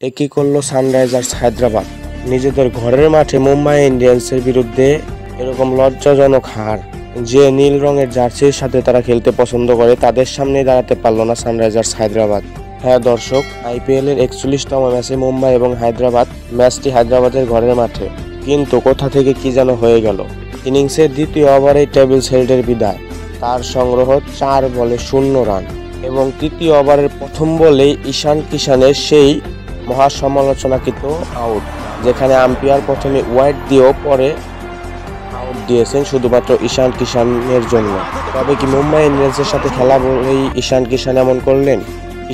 একই করলো সানরাইজার্স হায়দ্রাবাদ। নিজেদের ঘরের মাঠে মুম্বাই ইন্ডিয়ান্সের বিরুদ্ধে এরকম লজ্জাজনক হার। যে নীল রঙের জার্সির সাথে তারা খেলতে পছন্দ করে তাদের সামনে দাঁড়াতে পারল না সানরাইজার্স হায়দ্রাবাদ। হ্যাঁ দর্শক, IPL এর 41তম ম্যাচে মুম্বাই এবং হায়দ্রাবাদ, ম্যাচটি হায়দ্রাবাদের ঘরের মাঠে। কিন্তু কোথা থেকে কি যেন হয়ে গেল। ইনিংসের দ্বিতীয় ওভারে টেবিল হেল্ডের বিদায়, তার সংগ্রহ 4 বলে 0 রান এবং তৃতীয় ওভারের প্রথম বলেই ঈশান কিষানের সেই মহাসমালোচনাকৃত আউট, যেখানে আম্পায়ার প্রথমে ওয়াইড দিয়েও পরে আউট দিয়েছেন শুধুমাত্র ঈশান কিষানের জন্য। তবে কি মুম্বাই ইন্ডিয়ান্সের সাথে খেলা বলেই ঈশান কিষান এমন করলেন?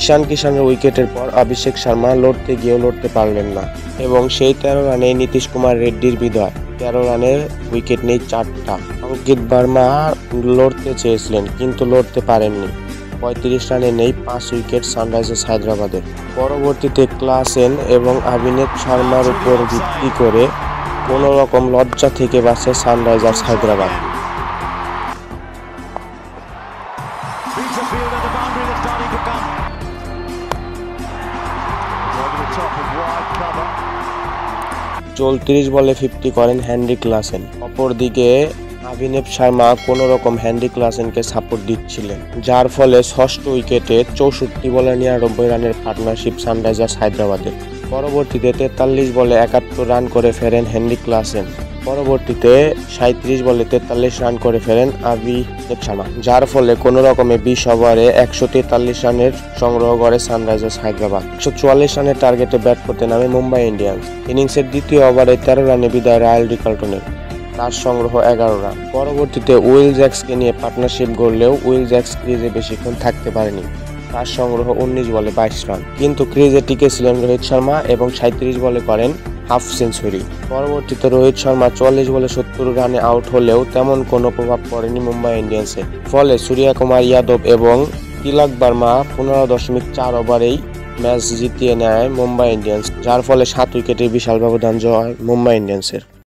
ঈশান কিষানের উইকেটের পর অভিষেক শর্মা লড়তে গিয়েও লড়তে পারলেন না এবং সেই 13 রানে নীতিশ কুমার রেড্ডির বিদায়। 13 রানের উইকেট নেই 4টা। অঙ্কিত বার্মা লড়তে চেয়েছিলেন কিন্তু লড়তে পারেননি। 35 রানে নেই 5 উইকেট সানরাইজার্স হায়দ্রাবাদের। পরবর্তীতে ক্লাসেন এবং অভিষেক শর্মার উপর ভিত্তি করে কোনো রকম লজ্জা থেকে বাঁচে সানরাইজার্স হায়দ্রাবাদ। চৌত্রিশ বলে 50 করেন হেনরি ক্লাসেন। অপরদিকে অভিষেক শর্মা কোনো রকম হেনরি ক্লাসেনকে সাপোর্ট দিচ্ছিলেন, যার ফলে ষষ্ঠ উইকেটে 64 বলে 99 রানের পার্টনারশিপ সানরাইজার্স হায়দ্রাবাদের। পরবর্তীতে 43 বলে 71 রান করে ফেরেন হেনরি ক্লাসেন। পরবর্তীতে 37 বলে 43 রান করে ফেরেন অভিষেক শর্মা, যার ফলে কোনো রকমে 20 ওভারে 143 রানের সংগ্রহ করে সানরাইজার্স হায়দ্রাবাদ। 144 রানের টার্গেটে ব্যাট করতে নামে মুম্বাই ইন্ডিয়ান্স। ইনিংসের দ্বিতীয় ওভারে 13 রানে বিদায় রায়াল রিকালটনের, তার সংগ্রহ 11 রান। পরবর্তীতে উইল জ্যাক্সকে নিয়ে পার্টনারশিপ গড়লেও উইল জ্যাক্স ক্রিজে বেশিক্ষণ থাকতে পারেনি, তার সংগ্রহ 19 বলে 22 রান। কিন্তু ক্রিজে টিকেছিলেন রোহিত শর্মা এবং 37 বলে করেন হাফ সেঞ্চুরি। পরবর্তীতে রোহিত শর্মা 44 বলে 70 রানে আউট হলেও তেমন কোনো প্রভাব পড়েনি মুম্বাই ইন্ডিয়ান্সে। ফলে সূর্যকুমার যাদব এবং তিলক বর্মা 15.4 ওভারেই ম্যাচ জিতিয়ে নেয় মুম্বাই ইন্ডিয়ান্স, যার ফলে 7 উইকেটের বিশাল ব্যবধান জয় মুম্বাই ইন্ডিয়ান্সের।